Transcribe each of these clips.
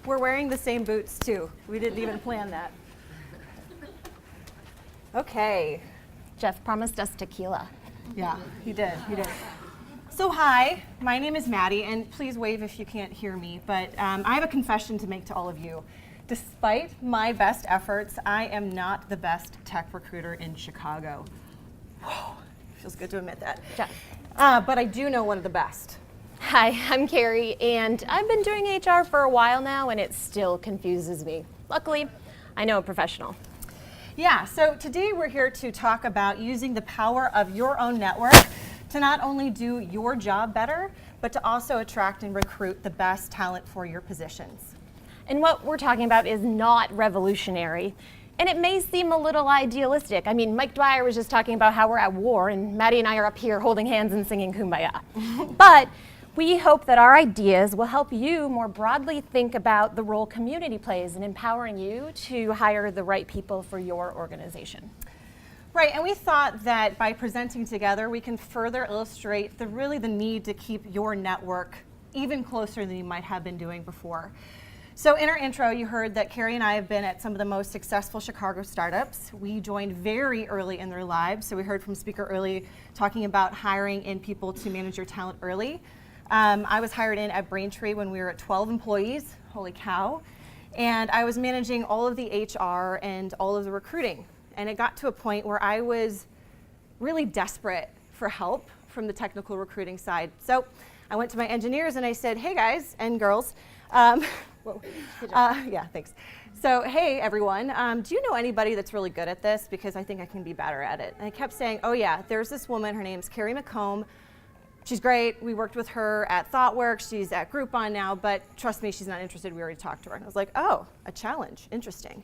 We're wearing the same boots too. We didn't even plan that. Okay. Jeff promised us tequila. Yeah, he did. So hi, my name is Mattie, and please wave if you can't hear me, but I have a confession to make to all of you. Despite my best efforts, I am not the best tech recruiter in Chicago. Whoa, feels good to admit that. Jeff. But I do know one of the best. Hi, I'm Carrie, and I've been doing HR for a while now, and it still confuses me. Luckily, I know a professional. Yeah, so today we're here to talk about using the power of your own network to not only do your job better, but to also attract and recruit the best talent for your positions. And what we're talking about is not revolutionary, and it may seem a little idealistic. I mean, Mike Dwyer was just talking about how we're at war, and Mattie and I are up here holding hands and singing Kumbaya. But we hope that our ideas will help you more broadly think about the role community plays in empowering you to hire the right people for your organization. Right, and we thought that by presenting together, we can further illustrate the need to keep your network even closer than you might have been doing before. So in our intro, you heard that Carrie and I have been at some of the most successful Chicago startups. We joined very early in their lives, so we heard from Speaker Early talking about hiring in people to manage your talent early. I was hired in at Braintree when we were at 12 employees, holy cow, and I was managing all of the HR and all of the recruiting. And it got to a point where I was really desperate for help from the technical recruiting side. So I went to my engineers and I said, hey guys and girls, yeah, thanks. So, hey everyone, do you know anybody that's really good at this? Because I think I can be better at it. And I kept saying, oh yeah, there's this woman, her name's Carrie McComb. She's great. We worked with her at ThoughtWorks. She's at Groupon now, but trust me, she's not interested. We already talked to her. And I was like, oh, a challenge, interesting.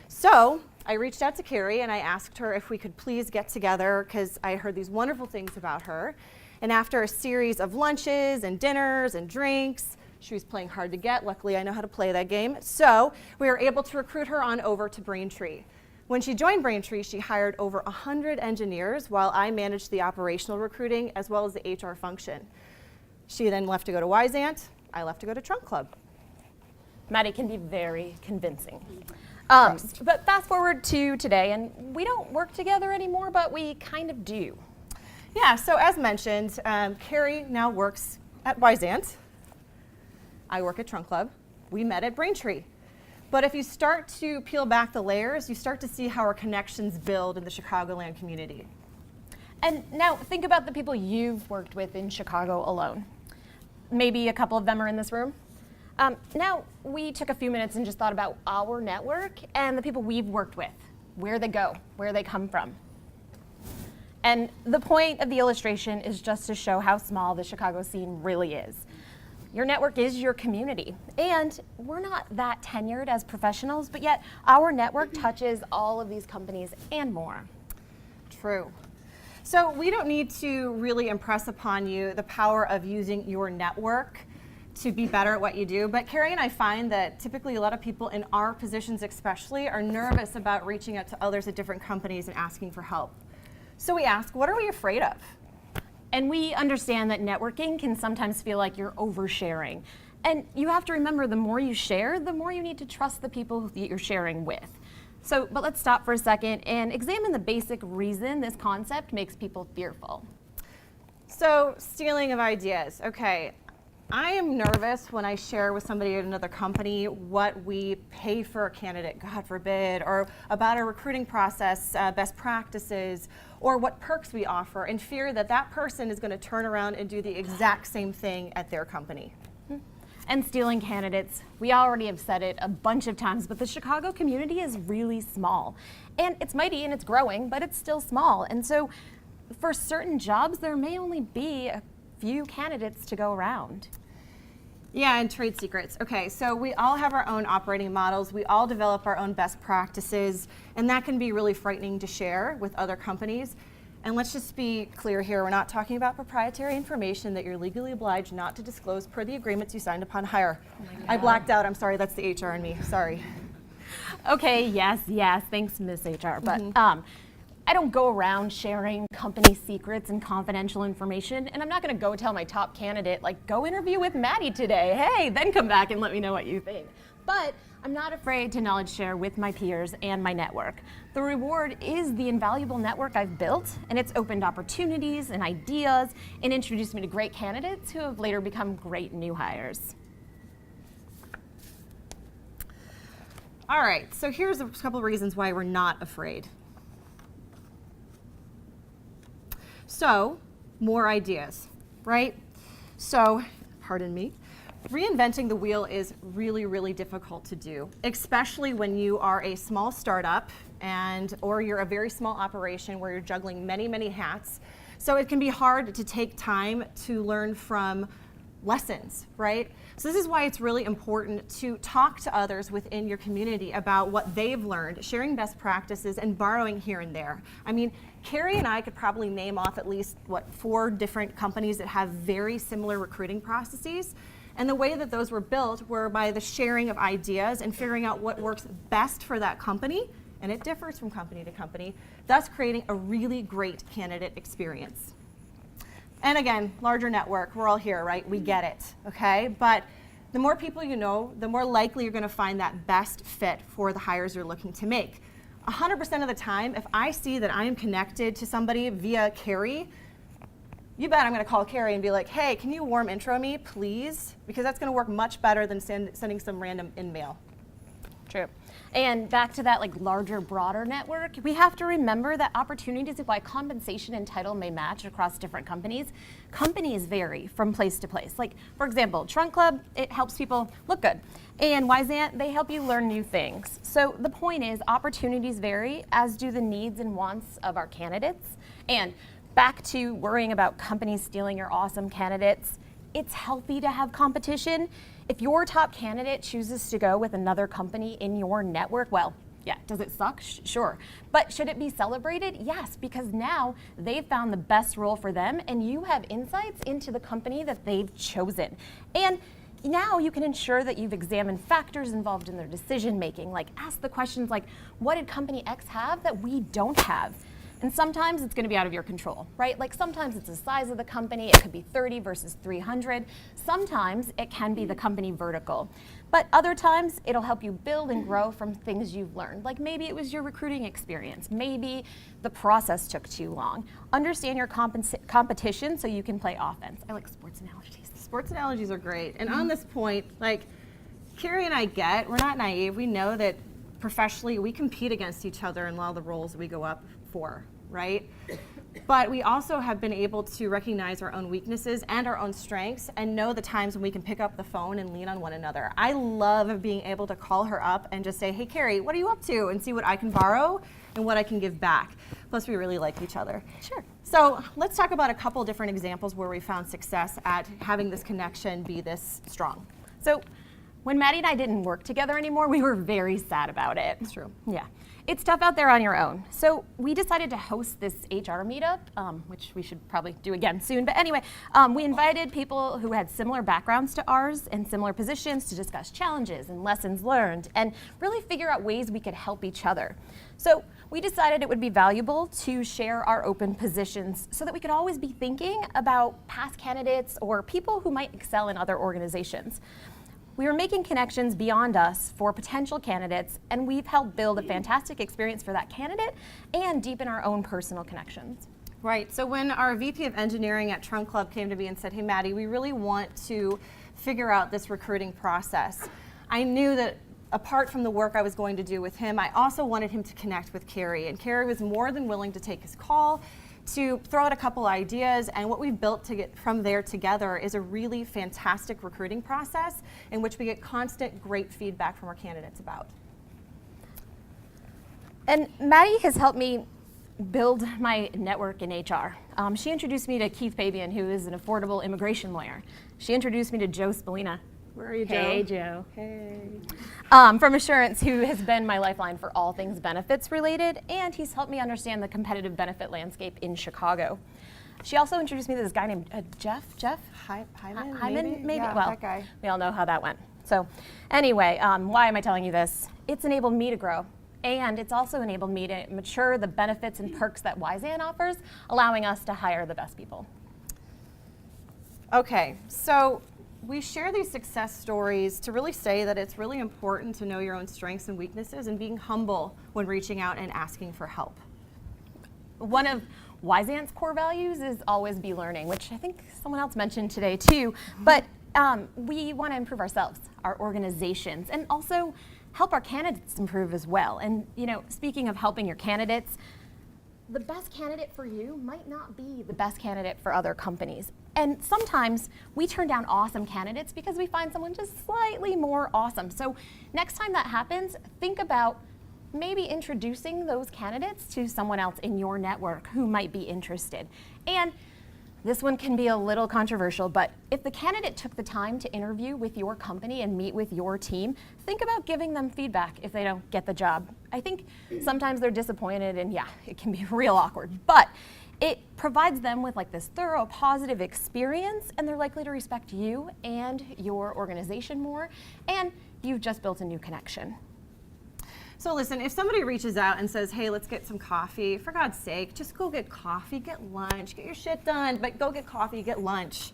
So I reached out to Carrie and I asked her if we could please get together because I heard these wonderful things about her. And after a series of lunches and dinners and drinks, she was playing hard to get. Luckily, I know how to play that game. So we were able to recruit her on over to Braintree. When she joined Braintree, she hired over 100 engineers while I managed the operational recruiting as well as the HR function. She then left to go to Wyzant. I left to go to Trunk Club. Mattie can be very convincing. But fast forward to today, and we don't work together anymore, but we kind of do. Yeah, so as mentioned, Carrie now works at Wyzant. I work at Trunk Club. We met at Braintree. But if you start to peel back the layers, you start to see how our connections build in the Chicagoland community. And now think about the people you've worked with in Chicago alone. Maybe a couple of them are in this room. Now, we took a few minutes and just thought about our network and the people we've worked with, where they go, where they come from. And the point of the illustration is just to show how small the Chicago scene really is. Your network is your community, and we're not that tenured as professionals, but yet our network touches all of these companies and more. True. So we don't need to really impress upon you the power of using your network to be better at what you do, but Carrie and I find that typically a lot of people in our positions especially are nervous about reaching out to others at different companies and asking for help. So we ask, what are we afraid of? And we understand that networking can sometimes feel like you're oversharing. And you have to remember, the more you share, the more you need to trust the people that you're sharing with. But let's stop for a second and examine the basic reason this concept makes people fearful. So, stealing of ideas. Okay, I am nervous when I share with somebody at another company what we pay for a candidate, God forbid, or about our recruiting process, best practices, or what perks we offer, and fear that that person is going to turn around and do the exact same thing at their company. And stealing candidates, we already have said it a bunch of times, but the Chicago community is really small. And it's mighty and it's growing, but it's still small. And so for certain jobs, there may only be a few candidates to go around. Yeah, and trade secrets. Okay, so we all have our own operating models. We all develop our own best practices, and that can be really frightening to share with other companies. And let's just be clear here, we're not talking about proprietary information that you're legally obliged not to disclose per the agreements you signed upon hire. I blacked out, I'm sorry, that's the HR in me, sorry. Okay, yes, thanks, Miss HR. But I don't go around sharing company secrets and confidential information, and I'm not going to go tell my top candidate, like, go interview with Mattie today, hey, then come back and let me know what you think. But I'm not afraid to knowledge share with my peers and my network. The reward is the invaluable network I've built, and it's opened opportunities and ideas and introduced me to great candidates who have later become great new hires. All right, so here's a couple of reasons why we're not afraid. So, more ideas, right? So, pardon me. Reinventing the wheel is really, really difficult to do, especially when you are a small startup or you're a very small operation where you're juggling many, many hats. So it can be hard to take time to learn from lessons, right? So this is why it's really important to talk to others within your community about what they've learned, sharing best practices and borrowing here and there. I mean, Carrie and I could probably name off at least, 4 different companies that have very similar recruiting processes. And the way that those were built were by the sharing of ideas and figuring out what works best for that company, and it differs from company to company, thus creating a really great candidate experience. And again, larger network, we're all here, right? We get it, okay? But the more people you know, the more likely you're gonna find that best fit for the hires you're looking to make. 100% of the time, if I see that I am connected to somebody via Carrie, you bet I'm gonna call Carrie and be like, hey, can you warm intro me, please? Because that's gonna work much better than sending some random in-mail. True. And back to that larger, broader network, we have to remember that opportunities why compensation and title may match across different companies. Companies vary from place to place. Like, for example, Trunk Club, it helps people look good. And Wyzant, they help you learn new things. So the point is, opportunities vary, as do the needs and wants of our candidates. And back to worrying about companies stealing your awesome candidates, it's healthy to have competition. If your top candidate chooses to go with another company in your network, well, yeah, does it suck? Sure. But should it be celebrated? Yes, because now they've found the best role for them and you have insights into the company that they've chosen. And now you can ensure that you've examined factors involved in their decision making, like ask the questions like, what did company X have that we don't have? And sometimes it's going to be out of your control, right? Like sometimes it's the size of the company, it could be 30 versus 300. Sometimes it can be the company vertical. But other times it'll help you build and grow from things you've learned. Like maybe it was your recruiting experience, maybe the process took too long. Understand your competition so you can play offense. I like sports analogies. Sports analogies are great. And on this point, like Carrie and I we're not naive. We know that professionally we compete against each other in a lot of the roles we go up for, right? But we also have been able to recognize our own weaknesses and our own strengths and know the times when we can pick up the phone and lean on one another. I love being able to call her up and just say, hey Carrie, what are you up to? And see what I can borrow and what I can give back. Plus we really like each other. Sure. So let's talk about a couple different examples where we found success at having this connection be this strong. So when Mattie and I didn't work together anymore, we were very sad about it. It's true. Yeah. It's tough out there on your own. So we decided to host this HR meetup, which we should probably do again soon. But anyway, we invited people who had similar backgrounds to ours and similar positions to discuss challenges and lessons learned and really figure out ways we could help each other. So we decided it would be valuable to share our open positions so that we could always be thinking about past candidates or people who might excel in other organizations. We were making connections beyond us for potential candidates, and we've helped build a fantastic experience for that candidate and deepen our own personal connections. Right, so when our VP of Engineering at Trunk Club came to me and said, hey Mattie, we really want to figure out this recruiting process, I knew that apart from the work I was going to do with him, I also wanted him to connect with Carrie, and Carrie was more than willing to take his call, to throw out a couple ideas, and what we've built to get from there together is a really fantastic recruiting process in which we get constant great feedback from our candidates about. And Mattie has helped me build my network in HR. She introduced me to Keith Fabian, who is an affordable immigration lawyer. She introduced me to Joe Spallina. Where are you, Joe? Hey, Joe. Hey. From Assurance, who has been my lifeline for all things benefits related, and he's helped me understand the competitive benefit landscape in Chicago. She also introduced me to this guy named Jeff Hyman, maybe? Yeah, well, that guy. We all know how that went. So anyway, why am I telling you this? It's enabled me to grow, And it's also enabled me to mature the benefits and perks that Wyzan offers, allowing us to hire the best people. Okay, so we share these success stories to really say that it's really important to know your own strengths and weaknesses and being humble when reaching out and asking for help. One of Wyzan's core values is always be learning, which I think someone else mentioned today too. But we want to improve ourselves, our organizations, and also help our candidates improve as well. And speaking of helping your candidates, the best candidate for you might not be the best candidate for other companies. And sometimes we turn down awesome candidates because we find someone just slightly more awesome. So next time that happens, think about maybe introducing those candidates to someone else in your network who might be interested. And this one can be a little controversial, but if the candidate took the time to interview with your company and meet with your team, think about giving them feedback if they don't get the job. I think sometimes they're disappointed and yeah, it can be real awkward, but it provides them with like this thorough positive experience and they're likely to respect you and your organization more, and you've just built a new connection. So listen, if somebody reaches out and says, hey, let's get some coffee, for God's sake, just go get coffee, get lunch, get your shit done, but go get coffee, get lunch.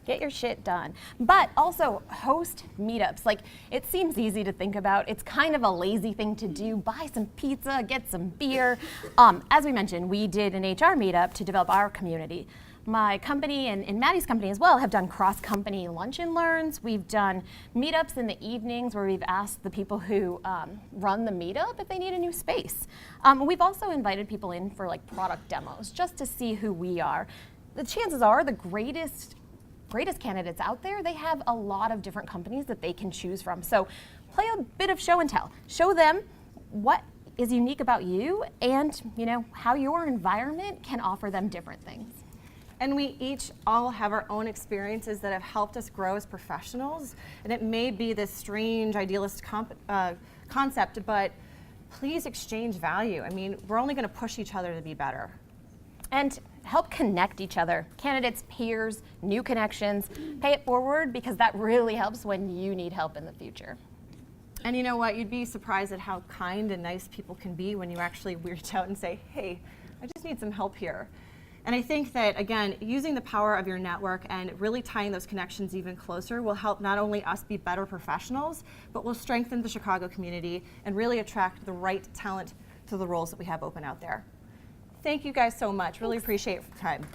Get your shit done. But also host meetups. Like, it seems easy to think about. It's kind of a lazy thing to do. Buy some pizza, get some beer. As we mentioned, we did an HR meetup to develop our community. My company and Mattie's company as well have done cross-company lunch and learns. We've done meetups in the evenings where we've asked the people who run the meetup if they need a new space. We've also invited people in for like product demos just to see who we are. The chances are the greatest candidates out there, they have a lot of different companies that they can choose from. So play a bit of show and tell. Show them what is unique about you and how your environment can offer them different things. And we each all have our own experiences that have helped us grow as professionals. And it may be this strange idealist concept, but please exchange value. I mean, we're only going to push each other to be better. And help connect each other. Candidates, peers, new connections. Pay it forward because that really helps when you need help in the future. And you know what? You'd be surprised at how kind and nice people can be when you actually reach out and say, hey, I just need some help here. And I think that, again, using the power of your network and really tying those connections even closer will help not only us be better professionals, but will strengthen the Chicago community and really attract the right talent to the roles that we have open out there. Thank you guys so much. Really appreciate your time.